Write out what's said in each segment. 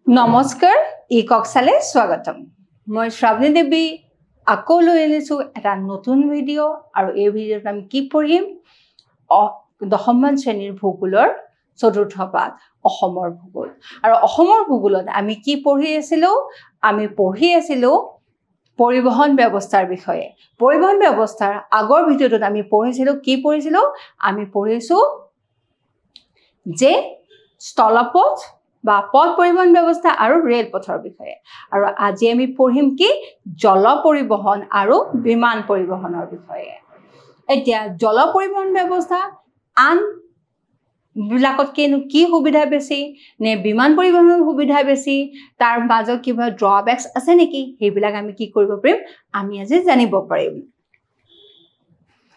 নমস্কাৰ ইককচালে স্বাগতম মই শ্ৰাৱণী দেৱী আকৌ লৈ আনিছো এটা নতুন ভিডিঅ আৰু এই ভিডিঅত আমি কি পঢ়িম দশমমান শ্ৰেণীৰ ভূগোলৰ চতুৰ্থ পাঠ অসমৰ ভূগোল আৰু অসমৰ ভূগোলত আমি কি পঢ়ি আছিলো পৰিবহন ব্যৱস্থাৰ বিষয়ে পৰিবহন ব্যৱস্থাৰ আগৰ ভিডিঅটোত আমি পঢ়িছিলো আমি পঢ়িছো যে স্থলপথ বা পথ পৰিবহন ব্যৱস্থা আৰু ৰেল পথৰ বিষয়ে আৰু আজি আমি পঢ়িম কি জল পৰিবহন আৰু বিমান পৰিবহনৰ বিষয়ে এতিয়া জল পৰিবহন ব্যৱস্থা আন বিলাকত কি সুবিধা বেছি নে বিমান পৰিবহনৰ সুবিধা বেছি তাৰ মাজত কিবা ড্ৰবেক্স আছে নেকি হেবিলাক আমি কি কৰিব পাৰিম আমি আজি জানিব পাৰিম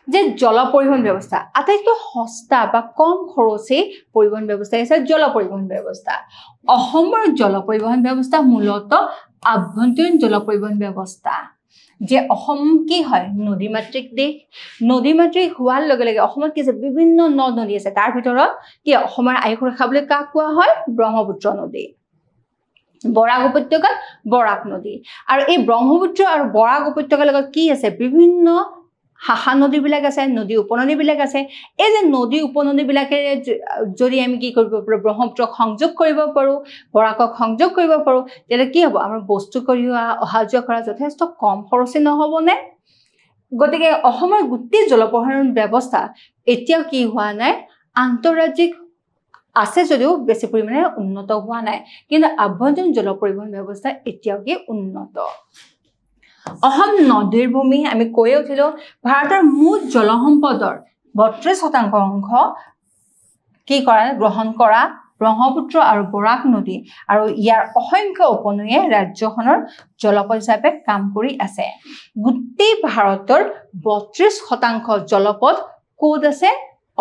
যে জল পৰিবহন ব্যৱস্থা আটাইতকৈ সস্তা বা কম খৰচী পৰিবহন ব্যৱস্থা আছে জল পৰিবহন ব্যৱস্থা অসমৰ জল পৰিবহন ব্যৱস্থা মূলতঃ আভ্যন্তৰীণ জল পৰিবহন ব্যৱস্থা যে অসম কি হয় নদীমাতৃক দেশ নদীমাতৃক হোৱাৰ লগে লগে অসমত কি আছে বিভিন্ন নদ নদী আছে তাৰ ভিতৰত কি অসমৰ আয়ুস ৰেখা বুলি কাক কোৱা হয় ব্ৰহ্মপুত্ৰ নদী বৰাক উপত্যকা বৰাক নদী আৰু এই ব্ৰহ্মপুত্ৰ আৰু বৰাক উপত্যকাৰ লগত কি আছে বিভিন্ন হাহা নদী বিলাক আছে নদী উপনদী বিলাক আছে এই যে নদী উপনদী বিলাকে যদি আমি কি কৰিব পাৰো ব্ৰহ্মপুত্ৰক সংযোগ কৰিব পাৰো বৰাকক সংযোগ কৰিব পাৰো তেলে কি হ'ব আমাৰ বস্তু কঢ়িওৱা অহাযোৱা কৰা যথেষ্ট কম খৰচী নহবনে গতিকে অসমৰ গোটেই জলপৰিবহন ব্যৱস্থা এতিয়াও কি হোৱা নাই আন্তঃৰাজ্যিক আছে যদিও বেছি পৰিমাণে উন্নত হোৱা নাই কিন্তু আভ্যন্তৰীণ জলপৰিবহন ব্যৱস্থা এতিয়াও কি উন্নত অসম নদীৰ ভূমি আমি কৈ উঠিলো ভাৰতৰ মুঠ জলসম্পদৰ 32% অংশ কি কৰা গ্ৰহণ কৰা ব্ৰহ্মপুত্ৰ আৰু বৰাক নদী আৰু ইয়াৰ অসংখ্য উপনদীয়ে ৰাজ্যখনৰ জলপথ হিচাপে কাম কৰি আছে গোটেই ভাৰতৰ 32% জলপথ ক'ত আছে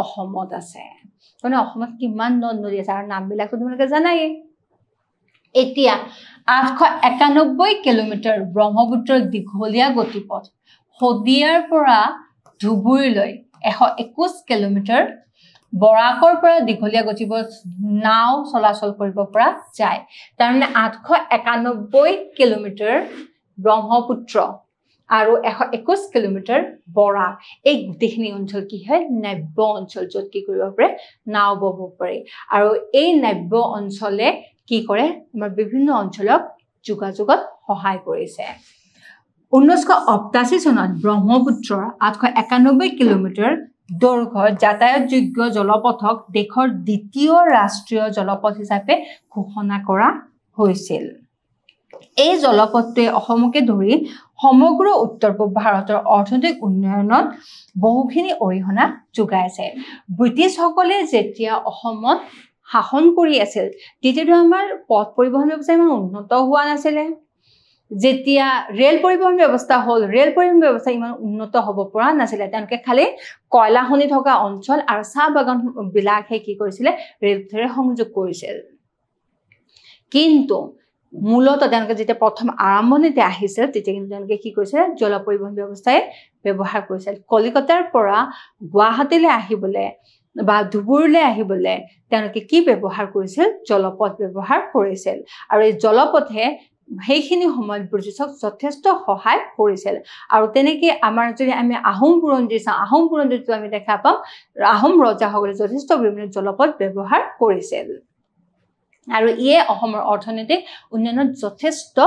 অসমত আছে মানে অসমত কিমান নদ নদী আছে আৰু নামবিলাক তোমালোকে জানাই এতিয়া 891 কিলোমিটাৰ ব্ৰহ্মপুত্ৰৰ দীঘলীয়া গতিপথ হদিয়াৰ পৰা ধুবুৰীলৈ 121 কিলোমিটাৰ বৰাকৰ পৰা দীঘলীয়া গতিপথ নাও চলাচল কৰিব পৰা যায় তাৰ মানে 891 কিলোমিটাৰ ব্ৰহ্মপুত্ৰ আৰু 121 কিলোমিটাৰ বৰাক এই গোটেইখিনি অঞ্চল কি হয় নাব্য অঞ্চল য'ত কি কৰিব পাৰে নাও বব পাৰে আৰু এই নাব্য অঞ্চলে কি কৰে আমাৰ বিভিন্ন অঞ্চলক যোগাযোগত সহায় কৰিছে 1988 চনত ব্ৰহ্মপুত্ৰৰ 891 কিলোমিটাৰ দৈৰ্ঘ্যৰ যাতায়াতযোগ্য জলপথক দেশৰ দ্বিতীয় ৰাষ্ট্ৰীয় জলপথ হিচাপে ঘোষণা কৰা হৈছিল এই জলপথটোৱে অসমকে ধৰি সমগ্ৰ উত্তৰ পূব ভাৰতৰ অৰ্থনৈতিক উন্নয়নত বহুখিনি অৰিহণা যোগাইছে ব্ৰিটিছসকলে যেতিয়া অসমত শাসন কৰি আছিল তেতিয়াটো আমাৰ পথ পৰিবহন ব্যৱস্থা ইমান উন্নত হোৱা নাছিলে যেতিয়া ৰেল পৰিবহন ব্যৱস্থা হ'ল ৰেল পৰিবহন ব্যৱস্থা ইমান উন্নত হ'ব পৰা নাছিলে তেওঁলোকে খালি কয়লা খনি থকা অঞ্চল আৰু চাহ বাগান বিলাকহে কি কৰিছিলে ৰেলপথেৰে সংযোগ কৰিছিল কিন্তু মূলত তেওঁলোকে যেতিয়া প্ৰথম আৰম্ভণিতে আহিছিল তেতিয়া কিন্তু তেওঁলোকে কি কৰিছিল জল পৰিবহন ব্যৱস্থাই ব্যৱহাৰ কৰিছিল কলিকতাৰ পৰা গুৱাহাটীলৈ আহিবলৈ বা ধুবুৰীলৈ আহিবলৈ তেওঁলোকে কি ব্যৱহাৰ কৰিছিল জলপথ ব্যৱহাৰ কৰিছিল আৰু এই জলপথে সেইখিনি সময়ত ব্ৰিটিছক যথেষ্ট সহায় কৰিছিল আৰু তেনেকে আমাৰ যদি আমি আহোম বুৰঞ্জীটো আমি দেখা পাম আহোম ৰজাসকলে যথেষ্ট পৰিমাণে জলপথ ব্যৱহাৰ কৰিছিল আৰু ইয়ে অসমৰ অৰ্থনৈতিক উন্নয়নত যথেষ্ট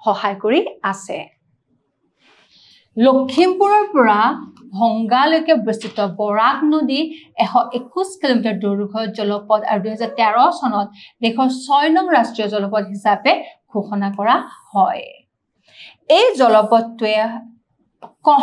সহায় কৰি আছে লখিমপুৰৰ পৰা ভংগালৈকে বিস্তৃত বৰাক নদী 121 কিলোমিটাৰ দৈৰ্ঘ্যৰ জলপথ আৰু 2013 চনত দেশৰ 6 নং ৰাষ্ট্ৰীয় জলপথ হিচাপে ঘোষণা কৰা হয় এই জলপথটোৱে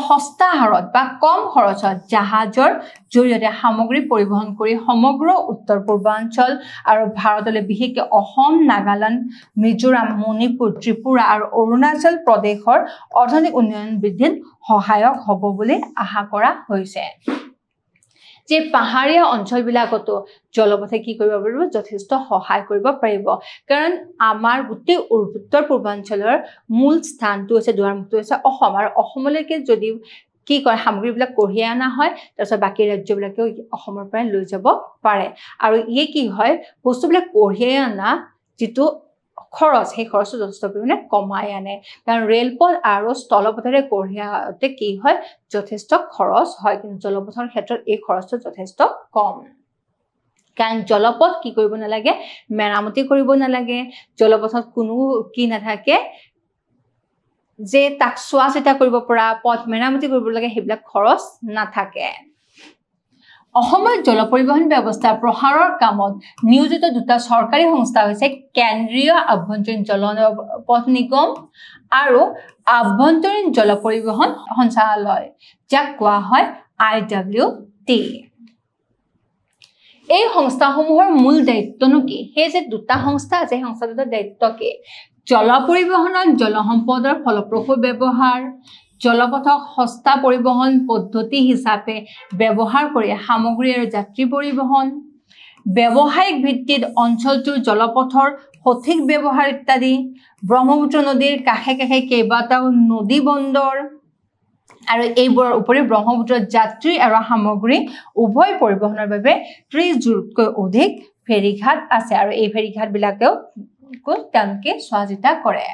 সস্তা হাৰত বা কম খৰচত জাহাজৰ জৰিয়তে সামগ্ৰী পৰিবহন কৰি সমগ্ৰ উত্তৰ পূৰ্বাঞ্চল আৰু ভাৰতলৈ বিশেষকৈ অসম নাগালেণ্ড মিজোৰাম মণিপুৰ ত্ৰিপুৰা আৰু অৰুণাচল প্ৰদেশৰ অৰ্থনৈতিক উন্নয়ন বৃদ্ধিত সহায়ক হ'ব বুলি আশা কৰা হৈছে যে পাহাৰীয়া অঞ্চলবিলাকতো জলপথে কি কৰিব পাৰিব যথেষ্ট সহায় কৰিব পাৰিব কাৰণ আমাৰ গোটেই উত্তৰ পূৰ্বাঞ্চলৰ মূল স্থানটো হৈছে দুৱাৰমুখটো হৈছে অসম আৰু অসমলৈকে যদি কি কৰে সামগ্ৰীবিলাক কঢ়িয়াই অনা হয় তাৰপিছত বাকী ৰাজ্যবিলাকেও অসমৰ পৰা লৈ যাব পাৰে আৰু ইয়ে কি হয় বস্তুবিলাক কঢ়িয়াই অনা যিটো খৰচ সেই খৰচটো যথেষ্ট পৰিমাণে কমাই আনে কাৰণ ৰেলপথ আৰু স্থলপথেৰে কঢ়িয়াওঁতে কি হয় যথেষ্ট খৰচ হয় কিন্তু জলপথৰ ক্ষেত্ৰত এই খৰচটো যথেষ্ট কম কাৰণ জলপথ কি কৰিব নালাগে মেৰামতি কৰিব নালাগে জলপথত কোনো কি নাথাকে যে তাক চোৱা চিতা কৰিব পৰা পথ মেৰামতি কৰিব লাগে সেইবিলাক খৰচ নাথাকে অসমৰ জল পৰিবহণ ব্যৱস্থা প্ৰসাৰৰ কামত নিয়োজিত দুটা চৰকাৰী সংস্থা হৈছে কেন্দ্ৰীয় আভ্যন্তৰীণ জলপথ নিগম আৰু আভ্যন্তৰীণ জল পৰিবহণ সঞ্চালয় যাক কোৱা হয় IWT এই সংস্থাসমূহৰ মূল দায়িত্বনো কি সেই যে দুটা সংস্থা আছে সংস্থা দুটাৰ দায়িত্ব কি জল পৰিবহণত জল সম্পদৰ ফলপ্ৰসূ ব্যৱহাৰ জলপথক সস্তা পৰিবহণ পদ্ধতি হিচাপে ব্যৱহাৰ কৰি সামগ্ৰী আৰু যাত্ৰী পৰিবহণ ব্যৱসায়িক ভিত্তিত অঞ্চলটোৰ জলপথৰ সঠিক ব্যৱহাৰ ইত্যাদি ব্ৰহ্মপুত্ৰ নদীৰ কাষে কাষে কেইবাটাও নদী বন্দৰ আৰু এইবোৰৰ উপৰি ব্ৰহ্মপুত্ৰ যাত্ৰী আৰু সামগ্ৰী উভয় পৰিবহণৰ বাবে 30 জোৰতকৈ অধিক ফেৰীঘাট আছে আৰু এই ফেৰীঘাট বিলাকেও তেওঁলোকে চোৱাচিতা কৰে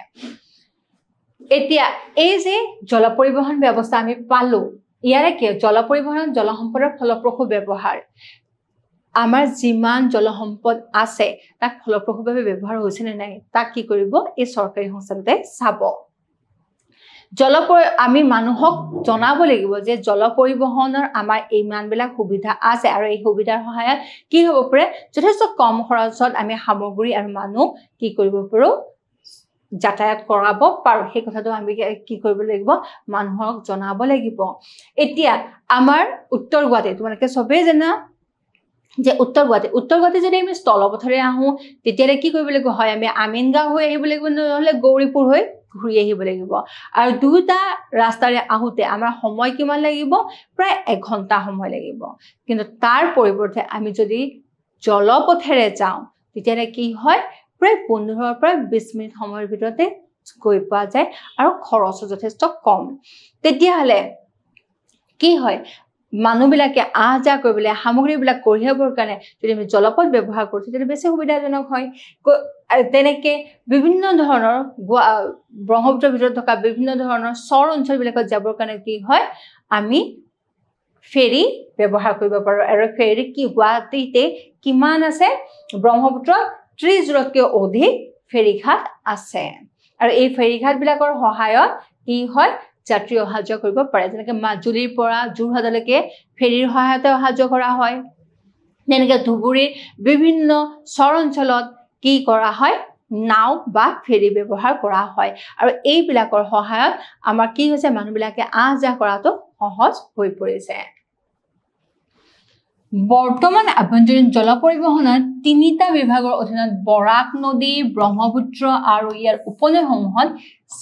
এতিয়া এই যে জল পৰিবহণ ব্যৱস্থা আমি পালো ইয়াৰে কি জল পৰিবহণ জল সম্পদৰ ফলপ্ৰসূ ব্যৱহাৰ আমাৰ যিমান জল সম্পদ আছে তাক ফলপ্ৰসূভাৱে ব্যৱহাৰ হৈছে নে নাই তাক কি কৰিব এই চৰকাৰী সংস্থাটোৱে চাব আমি মানুহক জনাব লাগিব যে জল পৰিবহণৰ আমাৰ ইমানবিলাক সুবিধা আছে আৰু এই সুবিধাৰ সহায়ত কি হ'ব পাৰে যথেষ্ট কম খৰচত আমি সামগ্ৰী আৰু মানুহ কি কৰিব পাৰো যাতায়াত কৰাব পাৰো সেই কথাটো আমি কি কৰিব লাগিব মানুহক জনাব লাগিব এতিয়া আমাৰ উত্তৰ গুৱাহাটী তোমালোকে সবেই জানা যে উত্তৰ গুৱাহাটী যদি আমি স্থলপথৰে আহো তেতিয়ালে কি কৰিব লাগিব হয় আমি আমিনগাঁও হৈ আহিব লাগিব নহলে গৌৰীপুৰ হৈ ঘূৰি আহিব লাগিব আৰু দুটা ৰাস্তাৰে আহোতে আমাৰ সময় কিমান লাগিব প্ৰায় 1 ঘণ্টা সময় লাগিব কিন্তু তাৰ পৰিৱৰ্তে আমি যদি জলপথেৰে যাওঁ তেতিয়ালে কি হয় প্ৰায় 15 পৰা 20 মিনিট সময়ৰ ভিতৰতে গৈ পোৱা যায় আৰু খৰচো যথেষ্ট কম তেতিয়াহলে কি হয় মানুহবিলাকে আহা কৰিবলৈ সামগ্ৰীবিলাক কঢ়িয়াবৰ কাৰণে যদি আমি জলপথ ব্যৱহাৰ কৰো তেতিয়া বেছি সুবিধাজনক হয় তেনেকে বিভিন্ন ধৰণৰ ব্ৰহ্মপুত্ৰৰ ভিতৰত থকা বিভিন্ন ধৰণৰ চৰ অঞ্চলবিলাকত যাবৰ কাৰণে কি হয় আমি ফেৰী ব্যৱহাৰ কৰিব পাৰো আৰু ফেৰী কি গুৱাহাটীতে কিমান আছে ব্ৰহ্মপুত্ৰ 30 জোৰতকৈ অধিক ফেৰীঘাট আছে আৰু এই ফেৰীঘাট বিলাকৰ সহায়ত কি হয় যাত্ৰী অহা যোৱা কৰিব পাৰে যেনেকৈ মাজুলীৰ পৰা যোৰহাটলৈকে ফেৰীৰ সহায়তে অহা যোৱা কৰা হয় যেনেকৈ ধুবুৰীৰ বিভিন্ন চৰ অঞ্চলত কি কৰা হয় নাও বা ফেৰী ব্যৱহাৰ কৰা হয় আৰু এইবিলাকৰ সহায়ত আমাৰ কি হৈছে মানুহবিলাকে আহা যোৱা কৰাটো সহজ হৈ পৰিছে বৰ্তমান আভ্যন্তৰীণ জল পৰিবহণত 3টা বিভাগৰ অধীনত বৰাক নদী ব্ৰহ্মপুত্ৰ আৰু ইয়াৰ উপনৈসমূহত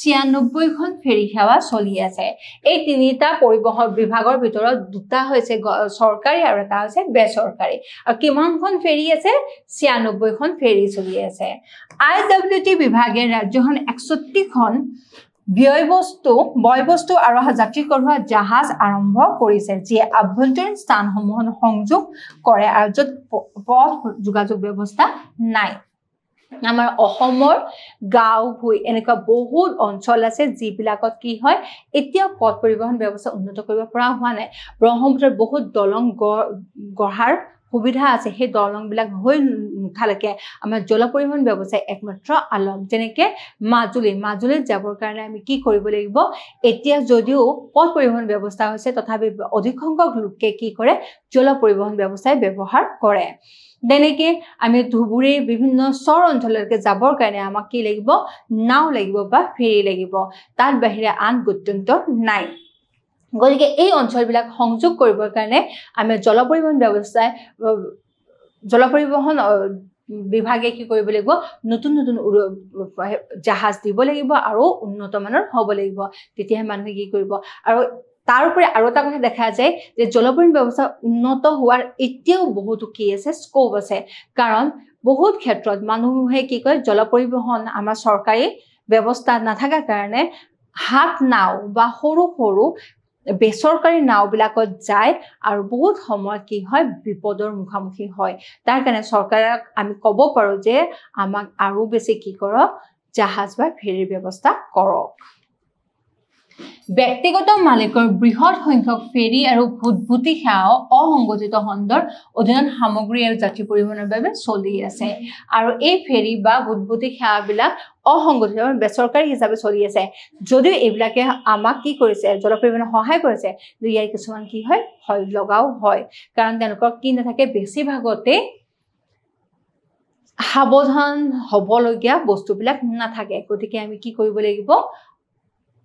96খন ফেৰী সেৱা চলি আছে এই 3টা পৰিবহণ বিভাগৰ ভিতৰত দুটা হৈছে চৰকাৰী আৰু এটা হৈছে বেচৰকাৰী আৰু কিমানখন ফেৰী আছে 96খন ফেৰী চলি আছে IWT বিভাগে ৰাজ্যখন 61খন বয়বস্তু আৰু যাত্ৰী কঢ়োৱা জাহাজ আৰম্ভ কৰিছে যিয়ে আভ্যন্তৰীণ স্থানসমূহত সংযোগ কৰে আৰু য'ত পথ যোগাযোগ ব্যৱস্থা নাই আমাৰ অসমৰ গাঁও ভুই এনেকুৱা বহুত অঞ্চল আছে যিবিলাকত কি হয় এতিয়া পথ পৰিবহণ ব্যৱস্থা উন্নত কৰিব পৰা হোৱা নাই ব্ৰহ্মপুত্ৰৰ বহুত দলং গঢ়াৰ সুবিধা আছে সেই দলংবিলাক হৈ নুঠালৈকে আমাৰ জল পৰিবহণ ব্যৱস্থাই একমাত্ৰ আলম যেনেকৈ মাজুলীত যাবৰ কাৰণে আমি কি কৰিব লাগিব এতিয়া যদিও পথ পৰিবহণ ব্যৱস্থা হৈছে তথাপি অধিক সংখ্যক লোকে কি কৰে জল পৰিবহণ ব্যৱস্থাই ব্যৱহাৰ কৰে তেনেকৈ আমি ধুবুৰীৰ বিভিন্ন চৰ অঞ্চললৈকে যাবৰ কাৰণে আমাক কি লাগিব নাও লাগিব বা ফেৰী লাগিব তাৰ বাহিৰে আন গত্যন্তৰ নাই গতিকে এই অঞ্চলবিলাক সংযোগ কৰিবৰ কাৰণে আমি জল পৰিবহণ বিভাগে কি কৰিব লাগিব নতুন জাহাজ দিব লাগিব আৰু উন্নত মানৰ হ'ব লাগিব তেতিয়াহে মানুহে কি কৰিব আৰু তাৰ উপৰি আৰু এটা কথা দেখা যায় যে জলপৰিবহণ ব্যৱস্থা উন্নত হোৱাৰ এতিয়াও বহুতো কি আছে স্কোপ আছে কাৰণ বহুত ক্ষেত্ৰত মানুহে কি কয় জলপৰিবহণ আমাৰ চৰকাৰী ব্যৱস্থা নাথাকাৰ কাৰণে হাত নাও বা সৰু বেসৰকাৰী নাওবিলাকত যায় আৰু বহুত সময় কি হয় বিপদৰ মুখামুখি হয় তাৰ কাৰণে চৰকাৰক আমি ক'ব পাৰো যে আমাক আৰু বেছি কি কৰক জাহাজ বা ফেৰীৰ ব্যৱস্থা কৰক ব্যক্তিগত মালিকৰ বৃহৎ সংখ্যক ফেৰী আৰু ভূতভূতি সেৱা অসংগঠিত খণ্ডৰ অধীনত সামগ্ৰী আৰু যাত্ৰী পৰিবহণৰ বাবে চলি আছে আৰু এই ফেৰী বা ভূতভূতি সেৱাবিলাক অসংগঠিত বেসৰকাৰী হিচাপে চলি আছে যদিও এইবিলাকে আমাক কি কৰিছে জলপৰিবহণত সহায় কৰিছে ইয়াৰ কিছুমান কি হয় ভয় লগাও হয় কাৰণ তেওঁলোকৰ কি নাথাকে বেছিভাগতে সাৱধান হ'বলগীয়া বস্তুবিলাক নাথাকে গতিকে আমি কি কৰিব লাগিব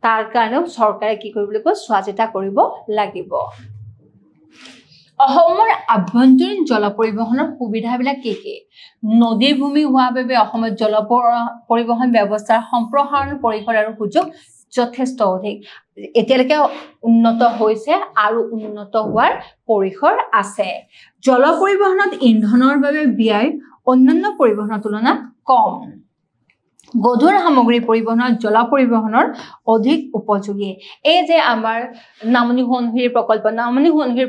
তাৰ কাৰণে চৰকাৰে কি কৰিব লাগিব চোৱাচিতা কৰিব লাগিব অসমৰ আভ্যন্তৰীণ জলপৰিবহণৰ সুবিধাবিলাক কি নদীৰ ভূমি হোৱাৰ বাবে অসমৰ জলপৰিবহণ ব্যৱস্থাৰ সম্প্ৰসাৰণ পৰিসৰ আৰু সুযোগ যথেষ্ট অধিক এতিয়ালৈকে উন্নত হৈছে আৰু উন্নত হোৱাৰ পৰিসৰ আছে জলপৰিবহণত ইন্ধনৰ বাবে ব্যয় অন্যান্য পৰিবহণৰ তুলনাত কম গধুৰ সামগ্ৰী পৰিবহণত জলপৰিবহণৰ অধিক উপযোগী এই যে আমাৰ নামনি সোৱণশিৰি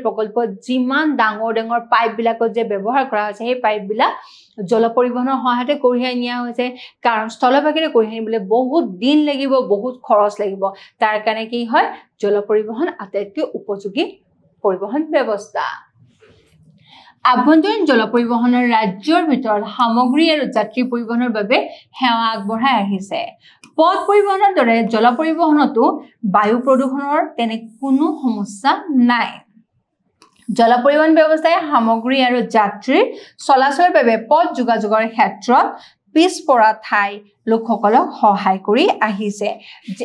প্ৰকল্পত যিমান ডাঙৰ ডাঙৰ পাইপবিলাকত যে ব্যৱহাৰ কৰা হৈছে সেই পাইপবিলাক জলপৰিবহণৰ সহায়তে কঢ়িয়াই নিয়া হৈছে কাৰণ স্থলভাগেৰে কঢ়িয়াই নিবলৈ বহুত দিন লাগিব বহুত খৰচ লাগিব তাৰ কাৰণে কি হয় জলপৰিবহণ আটাইতকৈ উপযোগী পৰিবহণ ব্যৱস্থা আভ্যন্তৰীণ জলপৰিবহণৰ ৰাজ্যৰ ভিতৰত সামগ্ৰী আৰু যাত্ৰী পৰিবহণৰ বাবে সেৱা আগবঢ়াই আহিছে পথ পৰিবহণৰ দৰে জলপৰিবহণতো বায়ু প্ৰদূষণৰ তেনে কোনো সমস্যা নাই জলপৰিবহণ ব্যৱস্থাই সামগ্ৰী আৰু যাত্ৰীৰ চলাচলৰ বাবে পথ যোগাযোগৰ ক্ষেত্ৰত পিছপৰা ঠাই লোকসকলক সহায় কৰি আহিছে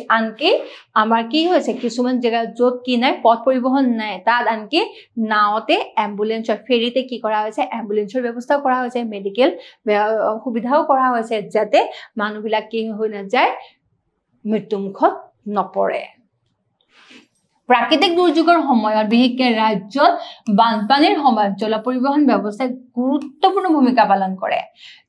আনকি আমাৰ কি হৈছে কিছুমান জেগা য'ত কি নাই পথ পৰিবহণ নাই তাত আনকি নাওতে এম্বুলেন্সৰ ফেৰীতে কি কৰা হৈছে এম্বুলেন্সৰ ব্যৱস্থা কৰা হৈছে মেডিকেল সুবিধাও কৰা হৈছে যাতে মানুহবিলাক কি হৈ নাযায় মৃত্যুমুখত নপৰে প্ৰাকৃতিক দুৰ্যোগৰ সময়ত বিশেষকৈ ৰাজ্যত বানপানীৰ সময়ত জলপৰিবহণ ব্যৱস্থাই গুৰুত্বপূৰ্ণ ভূমিকা পালন কৰে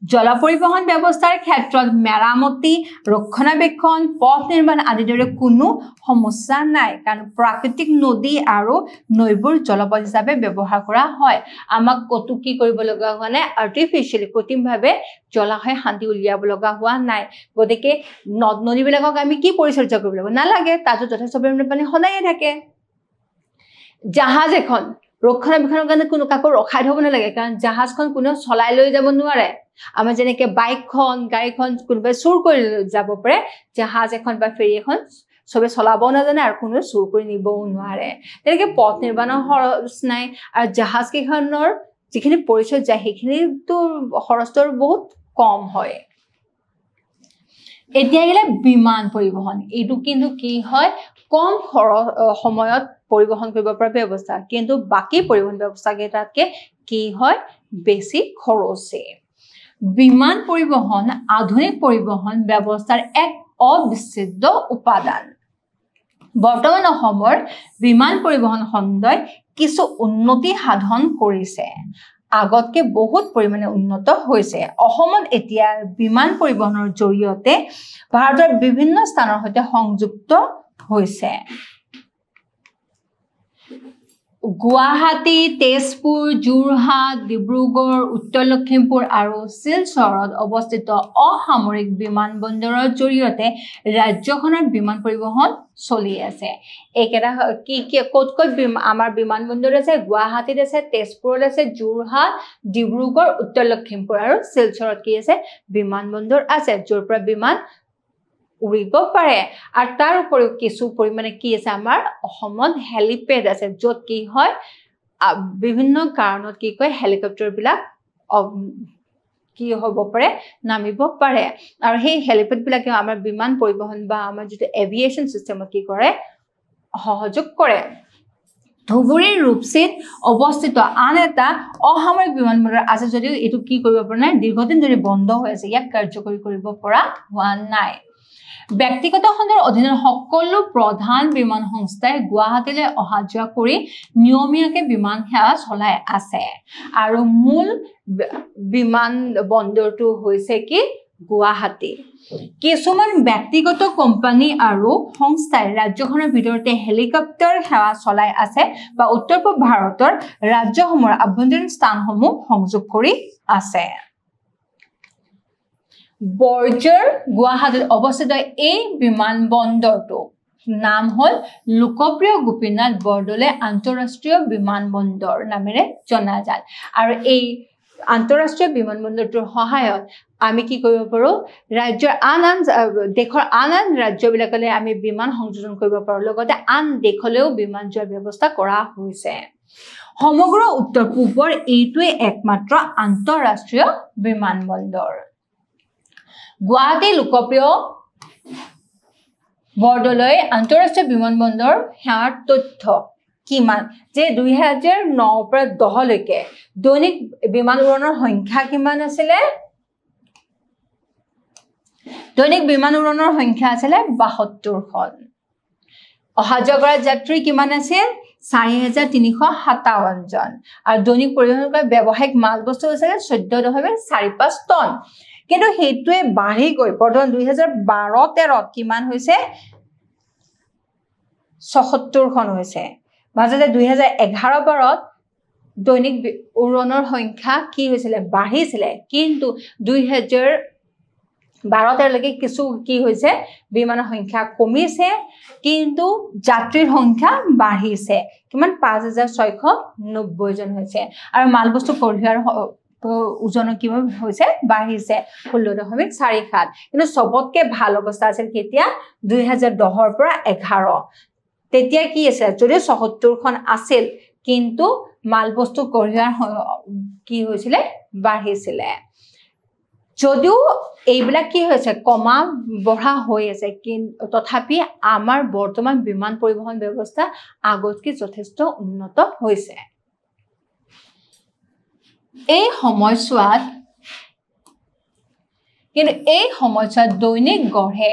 জলপৰিবহণ ব্যৱস্থাৰ ক্ষেত্ৰত মেৰামতি ৰক্ষণাবেক্ষণ পথ নিৰ্মাণ আদিৰ দৰে কোনো সমস্যা নাই কাৰণ প্ৰাকৃতিক নদী আৰু নৈবোৰ জলপথ হিচাপে ব্যৱহাৰ কৰা হয় আমাক কতো কি কৰিব লগা হোৱা নাই আৰ্টিফিচিয়েলি কৃত্ৰিমভাৱে জলাশয় শান্তি উলিয়াব লগা হোৱা নাই গতিকে নদ নদীবিলাকক আমি কি পৰিচৰ্যা কৰিব লাগিব নালাগে তাতো যথেষ্ট পৰিমাণে পানী সদায়ে থাকে জাহাজ এখন ৰক্ষণাবেক্ষণৰ কাৰণে কোনো কাকো ৰখাই থব নালাগে কাৰণ জাহাজখন কোনেও চলাই লৈ যাব নোৱাৰে আমাৰ যেনেকৈ বাইকখন গাড়ীখন কোনোবাই চুৰ কৰি যাব পাৰে জাহাজ এখন বা ফেৰী এখন সবে চলাব নাজানে আৰু কোনো চুৰ কৰি নিবও নোৱাৰে তেনেকৈ পথ নিৰ্মাণৰ খৰচ নাই আৰু জাহাজ কেইখনৰ যিখিনি পৰিচৰ্যা সেইখিনিতো খৰচটো বহুত কম হয় এতিয়া গেলে বিমান পৰিবহণ এইটো কিন্তু কি হয় কম সময়ত পৰিবহণ কৰিব পৰা ব্যৱস্থা কিন্তু বাকি পৰিবহণ ব্যৱস্থা কেইটাতকে কি হয় বেছি খৰচী বিমান পৰিবহণ আধুনিক পৰিবহণ ব্যৱস্থাৰ এক অবিচ্ছেদ্য উপাদান বৰ্তমান অসমৰ বিমান পৰিবহণ খণ্ডই কিছু উন্নতি সাধন কৰিছে আগতকে বহুত পৰিমাণে উন্নত হৈছে অসমত এতিয়া বিমান পৰিবহণৰ জৰিয়তে ভাৰতৰ বিভিন্ন স্থানৰ সৈতে সংযুক্ত হৈছে গুৱাহাটী তেজপুৰ যোৰহাট ডিব্ৰুগড় উত্তৰ লখিমপুৰ আৰু শিলচৰত অৱস্থিত অসামৰিক বিমানবন্দৰৰ জৰিয়তে ৰাজ্যখনৰ বিমান পৰিবহণ চলি আছে এইকেইটা কি ক'ত আমাৰ বিমানবন্দৰ আছে গুৱাহাটীত আছে তেজপুৰত আছে যোৰহাট ডিব্ৰুগড় উত্তৰ লখিমপুৰ আৰু শিলচৰত কি আছে বিমানবন্দৰ আছে য'ৰ পৰা বিমান উৰিব পাৰে আৰু তাৰ উপৰিও কিছু পৰিমাণে কি আছে আমাৰ অসমত হেলিপেড আছে য'ত কি হয় বিভিন্ন কাৰণত কি কয় হেলিকপ্টাৰবিলাক কি হ'ব পাৰে নামিব পাৰে আৰু সেই হেলিপেডবিলাকে আমাৰ বিমান পৰিবহণ বা আমাৰ যিটো এভিয়েশ্যন চিষ্টেমত কি কৰে সহযোগ কৰে ধুবুৰীৰ ৰূপসীত অৱস্থিত আন এটা অসামৰিক বিমানবন্দৰ আছে যদিও এইটো কি কৰিব পৰা নাই দীৰ্ঘদিন ধৰি বন্ধ হৈ আছে ইয়াক কাৰ্যকৰী কৰিব পৰা হোৱা নাই ব্যক্তিগত খণ্ডৰ অধীনত সকলো প্ৰধান বিমান সংস্থাই গুৱাহাটীলৈ অহা যোৱা কৰি নিয়মীয়াকৈ বিমান সেৱা চলাই আছে আৰু মূল বিমান বন্দৰটো হৈছে কি গুৱাহাটী কিছুমান ব্যক্তিগত কোম্পানী আৰু সংস্থাই ৰাজ্যখনৰ ভিতৰতে হেলিকপ্টাৰ সেৱা চলাই আছে বা উত্তৰ পূব ভাৰতৰ ৰাজ্যসমূহৰ আভ্যন্তৰীণ স্থানসমূহ সংযোগ কৰি আছে বৰ্জাৰ গুৱাহাটীত অৱস্থিত এই বিমানবন্দৰটো নাম হল লোকপ্ৰিয় গোপীনাথ বৰদলৈ আন্তঃৰাষ্ট্ৰীয় বিমানবন্দৰ নামেৰে জনাজাত আৰু এই আন্তঃৰাষ্ট্ৰীয় বিমানবন্দৰটোৰ সহায়ত আমি কি কৰিব পাৰো ৰাজ্যৰ দেশৰ আন ৰাজ্যবিলাকলৈ আমি বিমান সংযোজন কৰিব পাৰো লগতে আন দেশলৈও বিমান যোৱাৰ ব্যৱস্থা কৰা হৈছে সমগ্ৰ উত্তৰ পূবৰ এইটোৱে একমাত্ৰ আন্তঃৰাষ্ট্ৰীয় বিমানবন্দৰ গুৱাহাটী লোকপ্ৰিয় বৰদলৈ আন্তঃৰাষ্ট্ৰীয় বিমানবন্দৰ সেৱাৰ তথ্য কিমান যে 2009 পৰা 10 লৈকে দৈনিক বিমান উৰণৰ সংখ্যা কিমান আছিল দৈনিক বিমান উৰণৰ সংখ্যা আছিল 72খন অহা যোৱা কৰা যাত্ৰী কিমান আছিল 4357 জন আৰু দৈনিক পৰিবহণ কৰা ব্যৱসায়িক মালবস্তু আছিল 14.45 টন কিন্তু হেতুৱে বাঢ়ি গৈ বৰ্তমান 2012-13 কিমান হৈছে 76 খন হৈছে মাজতে 2011-12 দৈনিক উৰণৰ সংখ্যা কি হৈছিল বাঢ়িছিল কিন্তু 2012-13 লৈকে কিছু কি হৈছে বিমানৰ সংখ্যা কমিছে কিন্তু যাত্ৰীৰ সংখ্যা বাঢ়িছে কিমান 5690 জন হৈছে আৰু মালবস্তু কঢ়িয়াৰ ওজন কিমান হৈছে বাঢ়িছে 16.47 কিন্তু সবতকে ভাল অৱস্থা আছিল কেতিয়া 2010 পৰা 11 তেতিয়া কি আছে যদি 77 খন আছিল কিন্তু মালবস্তু কঢ়িয়াৰ কি হৈছিল বাঢ়িছিল যদিও এইবিলাক কি হৈছে কমা বঢ়া হৈ আছে কিন্তু তথাপি আমাৰ বৰ্তমান বিমান পৰিবহণ ব্যৱস্থা আগতকৈ যথেষ্ট উন্নত হৈছে এই সময়ছোৱাত দৈনিক গড়ে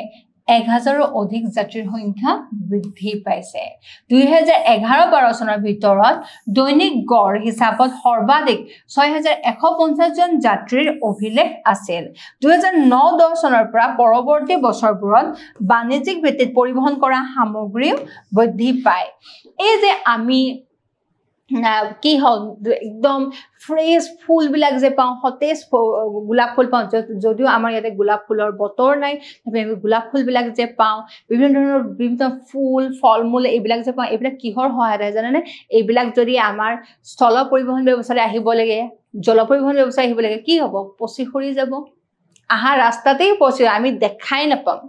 1000ৰ অধিক যাত্ৰীৰ সংখ্যা বৃদ্ধি পাইছে 2011-12 চনৰ ভিতৰত দৈনিক গড় হিচাপত সৰ্বাধিক 6150 জন যাত্ৰীৰ অভিলেখ আছিল 2009-10 চনৰ পৰা পৰৱৰ্তী বছৰবোৰত বাণিজ্যিক ভিত্তিত পৰিবহণ কৰা সামগ্ৰী বৃদ্ধি পায় এই যে আমি কি হল একদম ফ্ৰেছ ফুল বিলাক যে পাওঁ সতেজ গোলাপ ফুল পাওঁ যদিও আমাৰ ইয়াতে গোলাপ ফুলৰ বতৰ নাই আমি গোলাপ ফুল বিলাক যে পাওঁ বিভিন্ন ধৰণৰ বিভিন্ন ফুল ফলমূল এইবিলাক যে পাওঁ এইবিলাক কিহৰ সহায়ত হয় জানেনে এইবিলাক যদি আমাৰ স্থল পৰিবহণ ব্যৱস্থালৈ আহিব লাগে জল পৰিবহণ ব্যৱস্থা আহিব লাগে কি হ'ব পচি সৰি যাব আহা ৰাস্তাতেই পচি আমি দেখাই নাপাম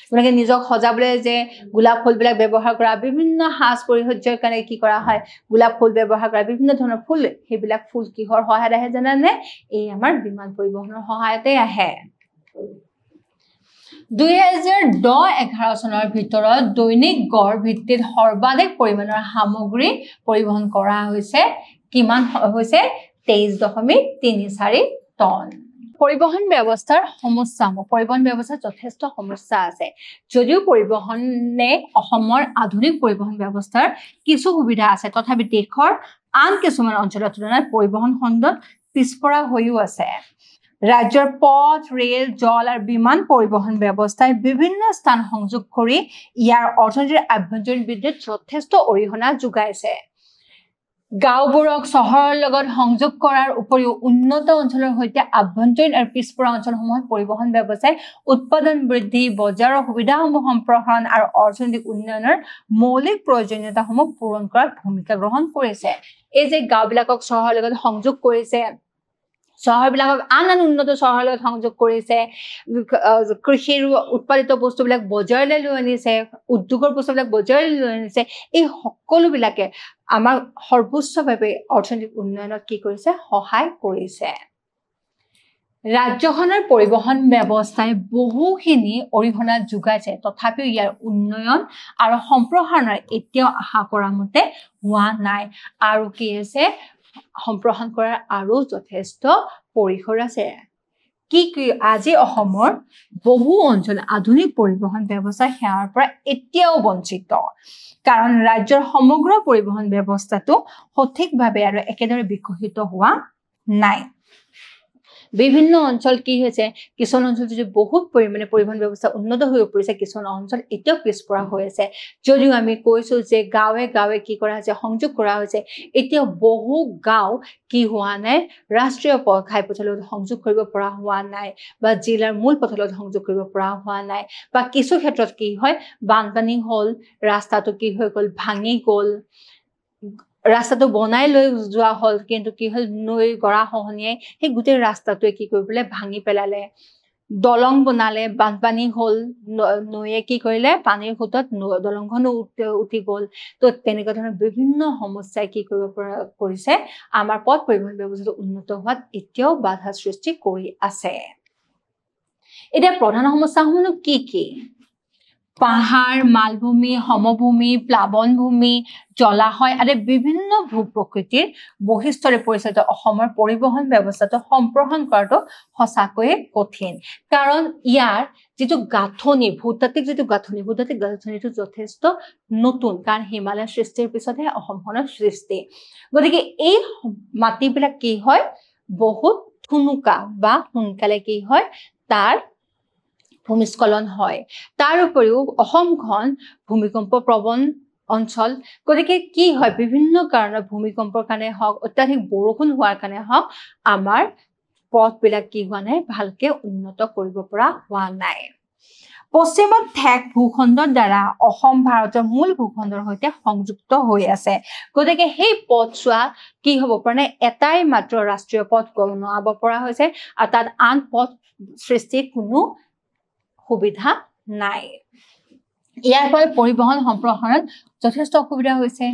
আপোনালোকে নিজক সজাবলৈ যে গোলাপ ফুলবিলাক ব্যৱহাৰ কৰা বিভিন্ন হাস পৰিহজ্যৰ কাৰণে কি কৰা হয় গোলাপ ফুল ব্যৱহাৰ কৰা বিভিন্ন ধৰণৰ ফুল সেইবিলাক ফুল কিহৰ সহায়ত আহে জানেনে এই আমাৰ বিমান পৰিবহণৰ সহায়তে আহে 2010-11 চনৰ ভিতৰত দৈনিক গড় ভিত্তিত সৰ্বাধিক পৰিমাণৰ সামগ্ৰী পৰিবহণ কৰা হৈছে কিমান হৈছে 23.34 টন পৰিবহণ ব্যৱস্থাৰ সমস্যা পৰিবহণ ব্যৱস্থাৰ যথেষ্ট সমস্যা আছে যদিও পৰিবহণে অসমৰ আধুনিক পৰিবহণ ব্যৱস্থাৰ কিছু সুবিধা আছে তথাপি দেশৰ আন কিছুমান অঞ্চলৰ তুলনাত পৰিবহণ খণ্ডত পিছপৰা হৈও আছে ৰাজ্যৰ পথ ৰেল জল আৰু বিমান পৰিবহণ ব্যৱস্থাই বিভিন্ন স্থান সংযোগ কৰি ইয়াৰ অৰ্থনীতিৰ আভ্যন্তৰীণ বৃদ্ধিত যথেষ্ট অৰিহণা যোগাইছে গাঁওবোৰক চহৰৰ লগত সংযোগ কৰাৰ উপৰিও উন্নত অঞ্চলৰ সৈতে আভ্যন্তৰীণ আৰু পিছপৰা অঞ্চলসমূহত পৰিবহণ ব্যৱস্থাই উৎপাদন বৃদ্ধি বজাৰৰ সুবিধাসমূহ সম্প্ৰসাৰণ আৰু অৰ্থনৈতিক উন্নয়নৰ মৌলিক প্ৰয়োজনীয়তাসমূহ পূৰণ কৰাত ভূমিকা গ্ৰহণ কৰিছে এই যে গাঁওবিলাকক চহৰৰ লগত সংযোগ কৰিছে চহৰবিলাকক আন উন্নত চহৰৰ লগত সংযোগ কৰিছে কৃষিৰ উৎপাদিত বস্তুবিলাক বজাৰলৈ লৈ আনিছে উদ্যোগৰ বস্তুবিলাক বজাৰলৈ লৈ আনিছে এই সকলোবিলাকে আমাৰ সৰ্বোচ্চভাৱে অৰ্থনৈতিক উন্নয়নত কি কৰিছে সহায় কৰিছে ৰাজ্যখনৰ পৰিবহণ ব্যৱস্থাই বহুখিনি অৰিহণা যোগাইছে তথাপিও ইয়াৰ উন্নয়ন আৰু সম্প্ৰসাৰণৰ এতিয়াও আশা কৰা মতে হোৱা নাই আৰু কি আছে সম্প্ৰসাৰণ কৰাৰ আৰু যথেষ্ট পৰিসৰ আছে কি আজি অসমৰ বহু অঞ্চল আধুনিক পৰিবহণ ব্যৱস্থা সেৱাৰ পৰা এতিয়াও বঞ্চিত কাৰণ ৰাজ্যৰ সমগ্ৰ পৰিবহণ ব্যৱস্থাটো সঠিকভাৱে আৰু একেদৰে বিকশিত হোৱা নাই বিভিন্ন অঞ্চল কি হৈছে কিছুমান অঞ্চল যদি বহুত পৰিমাণে পৰিবহন ব্যৱস্থা উন্নত হৈ পৰিছে কিছুমান অঞ্চল এতিয়াও পিছপৰা হৈ আছে যদিও আমি কৈছো যে গাঁৱে গাঁৱে কি কৰা হৈছে সংযোগ কৰা হৈছে এতিয়াও বহু গাঁও কি হোৱা নাই ৰাষ্ট্ৰীয় ঘাইপথৰ লগত সংযোগ কৰিব পৰা হোৱা নাই বা জিলাৰ মূল পথৰ লগত সংযোগ কৰিব পৰা হোৱা নাই বা কিছু ক্ষেত্ৰত কি হয় বানপানী হ'ল ৰাস্তাটো কি হৈ গ'ল ভাঙি গ'ল ৰাস্তাটো বনাই লৈ যোৱা হ'ল কিন্তু কি হ'ল নৈ গৰা খহনীয়াই সেই গোটেই ৰাস্তাটোৱে কি কৰিলে ভাঙি পেলালে দলং বনালে বানপানী হ'ল নৈয়ে কি কৰিলে পানীৰ সোঁতত দলংখনো উঠি গ'ল তো তেনেকুৱা ধৰণৰ বিভিন্ন সমস্যাই কি কৰিব পৰা কৰিছে আমাৰ পথ পৰিবহণ ব্যৱস্থাটো উন্নত হোৱাত এতিয়াও বাধা সৃষ্টি কৰি আছে এতিয়া প্ৰধান সমস্যাসমূহ কি পাহাৰ মালভূমি সমভূমি প্লাৱনভূমি জলাশয় আদি বিভিন্ন ভূ-প্ৰকৃতিৰ বৈশিষ্ট্যৰে পৰিচালিত অসমৰ পৰিবহণ ব্যৱস্থাটো সম্প্ৰসাৰণ কৰাটো সঁচাকৈয়ে কঠিন কাৰণ ইয়াৰ যেটো গাঁথনি ভূতাত্ত্বিক যেটো গাঁথনিটো যথেষ্ট নতুন কাৰণ হিমালয় সৃষ্টিৰ পিছতহে অসমখনৰ সৃষ্টি গতিকে এই মাটিবিলাক কি হয় বহুত থুনুকা বা সোনকালে কি হয় তাৰ ভূমিস্খলন হয় তাৰ উপৰিও অসমখন ভূমিকম্প প্ৰবণ অঞ্চল গতিকে কি হয় বিভিন্ন কাৰণত ভূমিকম্পৰ কাৰণে হওক অত্যাধিক বৰষুণ হোৱাৰ কাৰণে হওক আমাৰ পথবিলাক কি হোৱা নাই ভালকে উন্নত কৰিব পৰা হোৱা নাই পশ্চিমত ঠেক ভূখণ্ডৰ দ্বাৰা অসম ভাৰতৰ মূল ভূখণ্ডৰ সৈতে সংযুক্ত হৈ আছে গতিকে সেই পথছোৱা কি হ'ব পৰা নাই এটাই মাত্ৰ ৰাষ্ট্ৰীয় পথ বনাব পৰা হৈছে আৰু তাত আন পথ সৃষ্টিৰ কোনো সুবিধা নাই ইয়াৰ ফলত পৰিবহণ সম্প্ৰসাৰণত যথেষ্ট অসুবিধা হৈছে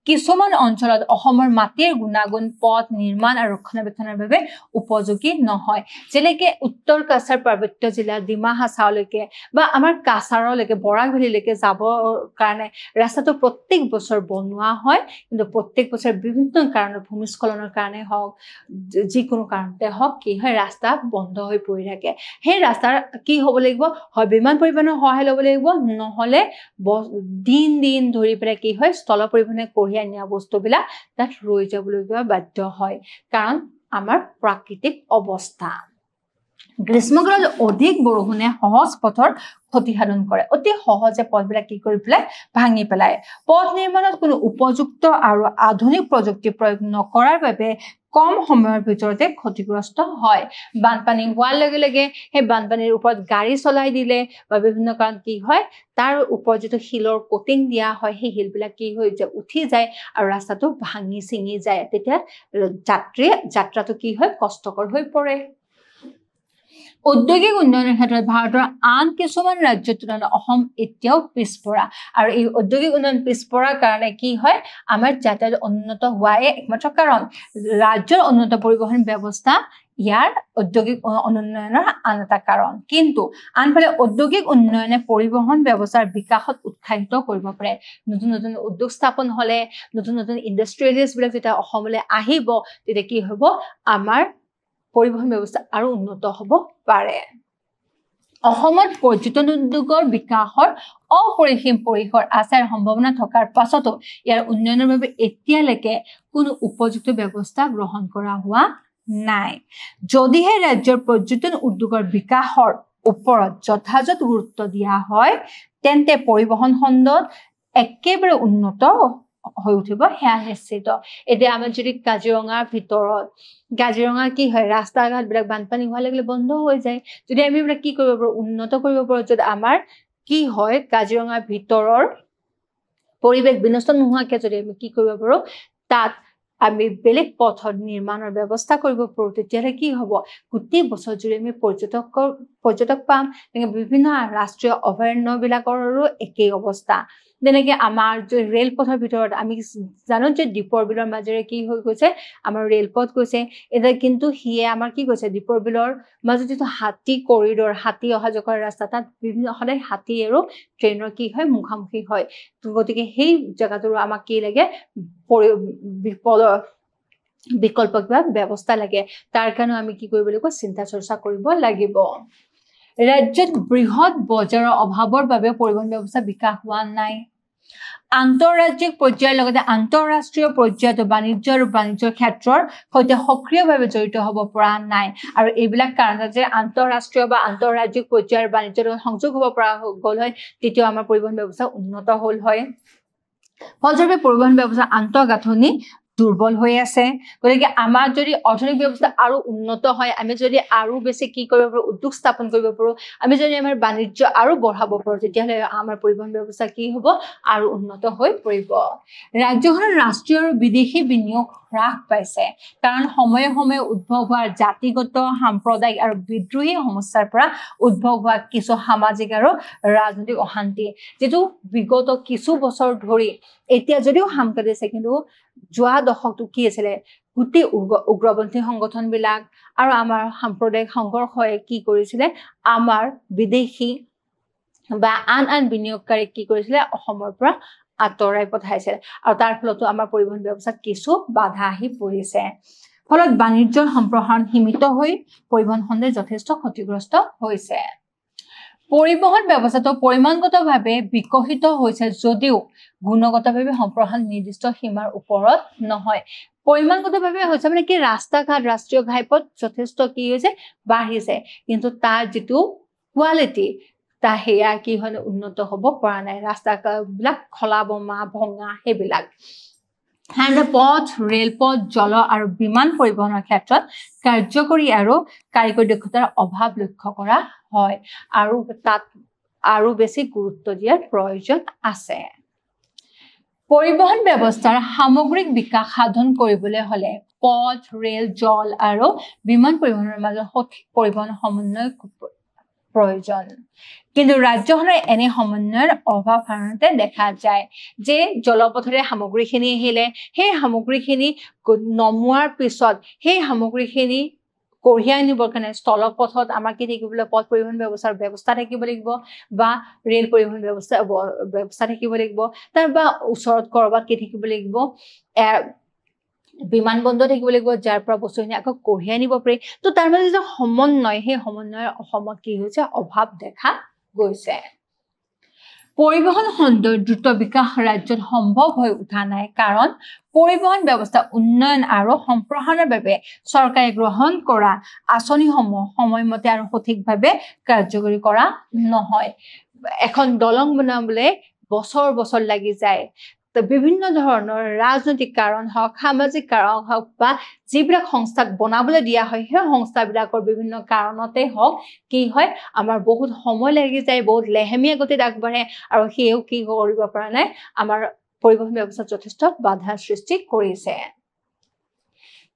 কিছুমান অঞ্চলত অসমৰ মাটিৰ গুণাগুণ পথ নিৰ্মাণ আৰু ৰক্ষণাবেক্ষণৰ বাবে উপযোগী নহয় যেনেকৈ উত্তৰ কাছাৰ পাৰ্বত্য জিলা ডিমা হাছাওলৈকে বা আমাৰ কাছাৰলৈকে বৰাক ভেলীলৈকে যাবৰ কাৰণে ৰাস্তাটো প্ৰত্যেক বছৰ বনোৱা হয় কিন্তু প্ৰত্যেক বছৰ বিভিন্ন কাৰণত ভূমিস্খলনৰ কাৰণে হওক যিকোনো কাৰণতে হওক কি হয় ৰাস্তা বন্ধ হৈ পৰি থাকে সেই ৰাস্তাৰ কি হ'ব লাগিব হয় বিমান পৰিবহণৰ সহায় ল'ব লাগিব নহ'লে দিন ধৰি পেলাই কি হয় স্থল পৰিবহণে কঢ়িয়াই নিয়া বস্তুবিলাক তাত ৰৈ যাবলগীয়া বাধ্য হয় কাৰণ আমাৰ প্ৰাকৃতিক অৱস্থা গ্ৰীষ্মকালত অধিক বৰষুণে সহজ পথৰ ক্ষতিসাধন কৰে অতি সহজে পথবিলাক কি কৰি পেলাই ভাঙি পেলায় পথ নিৰ্মাণত কোনো উপযুক্ত আৰু আধুনিক প্ৰযুক্তি প্ৰয়োগ নকৰাৰ বাবে কম সময়ৰ ভিতৰতে ক্ষতিগ্ৰস্ত হয় বানপানী হোৱাৰ লগে লগে সেই বানপানীৰ ওপৰত গাড়ী চলাই দিলে বা বিভিন্ন কাৰণ কি হয় তাৰ ওপৰত যেটো শিলৰ কোটিং দিয়া হয় সেই শিলবিলাক কি হৈ যায় উঠি যায় আৰু ৰাস্তাটো ভাঙি ছিঙি যায় তেতিয়া যাত্ৰাটো কি হয় কষ্টকৰ হৈ পৰে ঔদ্যোগিক উন্নয়নৰ ক্ষেত্ৰত ভাৰতৰ আন কিছুমান ৰাজ্যৰ তুলনাত অসম এতিয়াও পিছপৰা আৰু এই ঔদ্যোগিক উন্নয়ন পিছপৰাৰ কাৰণে কি হয় আমাৰ যাতায়াত উন্নত হোৱাই একমাত্ৰ কাৰণ ৰাজ্যৰ উন্নত পৰিবহণ ব্যৱস্থা ইয়াৰ ঔদ্যোগিক উন্নয়নৰ আন এটা কাৰণ কিন্তু আনফালে ঔদ্যোগিক উন্নয়নে পৰিবহণ ব্যৱস্থাৰ বিকাশত উৎসাহিত কৰিব পাৰে নতুন নতুন উদ্যোগ স্থাপন হ'লে নতুন নতুন ইণ্ডাষ্ট্ৰিয়েলিষ্টবিলাক যেতিয়া অসমলৈ আহিব তেতিয়া কি হ'ব আমাৰ পৰিবহণ ব্যৱস্থা আৰু উন্নত হ'ব পাৰে অসমত পৰ্যটন উদ্যোগৰ বিকাশৰ অপৰিসীম পৰিসৰ আছে সম্ভাৱনা থকাৰ পাছতো ইয়াৰ উন্নয়নৰ বাবে এতিয়ালৈকে কোনো উপযুক্ত ব্যৱস্থা গ্ৰহণ কৰা হোৱা নাই যদিহে ৰাজ্যৰ পৰ্যটন উদ্যোগৰ বিকাশৰ ওপৰত যথাযথ গুৰুত্ব দিয়া হয় তেন্তে পৰিবহণ খণ্ডত একেবাৰে উন্নত হৈ উঠিব হেয়া নিশ্চিত এতিয়া আমাৰ যদি কাজিৰঙাৰ ভিতৰত কাজিৰঙা কি হয় ৰাস্তা ঘাটবিলাক বানপানী হোৱাৰ লগে বন্ধ হৈ যায় যদি আমি এইবিলাক কি কৰিব পাৰোঁ উন্নত কৰিব পাৰোঁ যদি আমাৰ কি হয় কাজিৰঙাৰ ভিতৰৰ পৰিৱেশ বিনষ্ট নোহোৱাকৈ যদি আমি কি কৰিব পাৰোঁ তাত আমি বেলেগ পথত নিৰ্মাণৰ ব্যৱস্থা কৰিব পাৰোঁ তেতিয়াহ'লে কি হ'ব গোটেই বছৰ জুৰি আমি পৰ্যটক পাম তেনেকৈ বিভিন্ন ৰাষ্ট্ৰীয় অভয়াৰণ্যবিলাকৰো একেই অৱস্থা যেনেকৈ আমাৰ ৰেলপথৰ ভিতৰত আমি জানো যে দীপৰ বিলৰ মাজেৰে কি হৈ গৈছে আমাৰ ৰেলপথ গৈছে এতিয়া কিন্তু সিয়ে আমাৰ কি কৈছে দীপৰ বিলৰ মাজত যিটো হাতী কৰিডৰ হাতী অহা যোৱা কৰা ৰাস্তা তাত বিভিন্ন সদায় হাতী আৰু ট্ৰেইনৰ কি হয় মুখামুখি হয় গতিকে সেই জেগাটোৰ আমাক কি লাগে বিকল্প কিবা ব্যৱস্থা লাগে তাৰ কাৰণে আমি কি কৰিব লাগিব চিন্তা চৰ্চা কৰিব লাগিব ৰাজ্যত বৃহৎ বজাৰৰ অভাৱৰ বাবে পৰিবহণ ব্যৱস্থা বিকাশ হোৱা নাই আন্তঃৰাজ্যিক পৰ্যায়ৰ লগতে আন্তঃৰাষ্ট্ৰীয় পৰ্যায়ত বাণিজ্য আৰু বাণিজ্যৰ ক্ষেত্ৰৰ সৈতে সক্ৰিয়ভাৱে জড়িত হ'ব পৰা নাই আৰু এইবিলাক কাৰণত যে আন্তঃৰাষ্ট্ৰীয় বা আন্তঃৰাজ্যিক পৰ্যায়ৰ বাণিজ্যৰ লগত সংযোগ হ'ব পৰা গ'ল হয় তেতিয়া আমাৰ পৰিবহণ ব্যৱস্থা উন্নত হ'ল হয় ফলস্বৰূপে পৰিবহণ ব্যৱস্থা আন্তঃগাঁথনি দুৰ্বল হৈ আছে গতিকে আমাৰ যদি অৰ্থনৈতিক ব্যৱস্থা আৰু উন্নত হয় আমি যদি আৰু বেছি কি কৰিব পাৰো উদ্যোগ স্থাপন কৰিব পাৰো আমি যদি আমাৰ বাণিজ্য আৰু বঢ়াব পাৰো তেতিয়াহ'লে আমাৰ পৰিবহণ ব্যৱস্থা কি হ'ব আৰু উন্নত হৈ পৰিব ৰাজ্যখনৰ ৰাষ্ট্ৰীয় আৰু বিদেশী বিনিয়োগ হ্ৰাস পাইছে কাৰণ সময়ে সময়ে উদ্ভৱ হোৱা জাতিগত সাম্প্ৰদায়িক আৰু বিদ্ৰোহী সমস্যাৰ পৰা উদ্ভৱ হোৱা কিছু সামাজিক আৰু ৰাজনৈতিক অশান্তি যেটো বিগত কিছু বছৰ ধৰি এতিয়া যদিও হাম কাটিছে কিন্তু যোৱা দশকটো কি আছিল গুটি উগ্ৰপন্থী সংগঠন বিলাক আৰু আমাৰ সাম্প্ৰদায়িক সংঘৰ্ষই কি কৰিছিল আমাৰ বিদেশী বা আন বিনিয়োগকাৰী কি কৰিছিল অসমৰ পৰা আতৰাই পঠাইছিল আৰু তাৰ ফলতো আমাৰ পৰিবহণ ব্যৱস্থাত কিছু বাধা আহি পৰিছে ফলত বাণিজ্যৰ সম্প্ৰসাৰণ সীমিত হৈ পৰিবহণ খণ্ডে যথেষ্ট ক্ষতিগ্ৰস্ত হৈছে পৰিবহণ ব্যৱস্থাটো পৰিমাণগতভাৱে বিকশিত হৈছে যদিও গুণগতভাৱে সম্প্ৰসাৰণ নিৰ্দিষ্ট সীমাৰ ওপৰত নহয় পৰিমাণগতভাৱে হৈছে মানে কি ৰাস্তা ঘাট ৰাষ্ট্ৰীয় ঘাইপথ যথেষ্ট কি হৈছে বাঢ়িছে কিন্তু তাৰ যেটো কোৱালিটি তা হেয়া কি হয় উন্নত হ'ব পৰা নাই ৰাস্তা বিলাক খলা বমা ভঙা হেবিলাক পথ ৰেলপথ জল আৰু বিমান পৰিবহণৰ ক্ষেত্ৰত কাৰ্যকৰী আৰু কাৰিকৰী দক্ষতাৰ অভাৱ লক্ষ্য কৰা হয় আৰু তাত আৰু বেছি গুৰুত্ব দিয়াৰ প্ৰয়োজন আছে পৰিবহণ ব্যৱস্থাৰ সামগ্ৰিক বিকাশ সাধন কৰিবলৈ হলে পথ ৰেল জল আৰু বিমান পৰিবহণৰ মাজত সঠিক পৰিবহণ সমন্বয় প্ৰয়োজন কিন্তু ৰাজ্যখনৰ এনে সমন্বয়ৰ অভাৱ সাধাৰণতে দেখা যায় যে জলপথৰে সামগ্ৰীখিনি আহিলে সেই সামগ্ৰীখিনি নমুৱাৰ পিছত সেই সামগ্ৰীখিনি কঢ়িয়াই নিবৰ কাৰণে স্থলপথত আমাৰ কি থাকিবলৈ পথ পৰিবহণ ব্যৱস্থাৰ ব্যৱস্থা থাকিব লাগিব বা ৰেল পৰিবহণ ব্যৱস্থা থাকিব লাগিব তাৰ বা ওচৰত কৰবাত কি থাকিব লাগিব বিমান বন্দৰ থাকিব লাগিব যাৰ পৰা বস্তুখিনি আকৌ কঢ়িয়াই নিব পাৰি তো তাৰ মাজে যে সমন্বয় সেই সমন্বয়ৰ অসমত কি হৈছে অভাৱ দেখা গৈছে পৰিবহণ খণ্ডৰ দ্ৰুত বিকাশ ৰাজ্যত সম্ভৱ হৈ উঠা নাই কাৰণ পৰিবহণ ব্যৱস্থা উন্নয়ন আৰু সম্প্ৰসাৰণৰ বাবে চৰকাৰে গ্ৰহণ কৰা আঁচনিসমূহ সময়মতে আৰু সঠিকভাৱে কাৰ্যকৰী কৰা নহয় এখন দলং বনাবলৈ বছৰ লাগি যায় বিভিন্ন ধৰণৰ ৰাজনৈতিক কাৰণ হওক সামাজিক কাৰণ হওক বা যিবিলাক সংস্থাক বনাবলৈ দিয়া হয় সেই সংস্থাবিলাকৰ বিভিন্ন কাৰণতে হওক কি হয় আমাৰ বহুত সময় লাগি যায় বহুত লেহেমীয়া গতিত আগবাঢ়ে আৰু সেও কি কৰিব পৰা নাই আমাৰ পৰিবহণ ব্যৱস্থাত যথেষ্ট বাধাৰ সৃষ্টি কৰিছে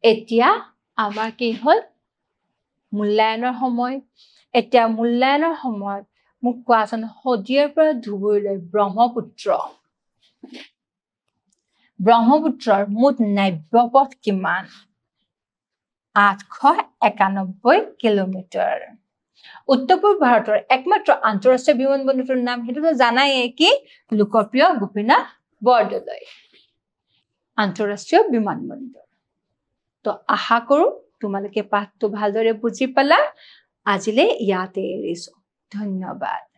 এতিয়া আমাৰ কি হ'ল মূল্যায়নৰ সময় এতিয়া মূল্যায়নৰ সময়ত মোক কোৱাচোন শদিয়াৰ পৰা ধুবুৰীলৈ ব্ৰহ্মপুত্ৰৰ মুঠ নাব্যপথ কিমান 891 কিলোমিটাৰ উত্তৰ-পূব ভাৰতৰ একমাত্ৰ আন্তঃৰাষ্ট্ৰীয় বিমানবন্দৰটোৰ নাম হেতুটো জানাই কি লোকপ্ৰিয় গোপীনাথ বৰদলৈ আন্তঃৰাষ্ট্ৰীয় বিমানবন্দৰ তো আশা কৰো তোমালোকে পাঠটো ভালদৰে বুজি পালা আজিলে ইয়াতে এৰিছো ধন্যবাদ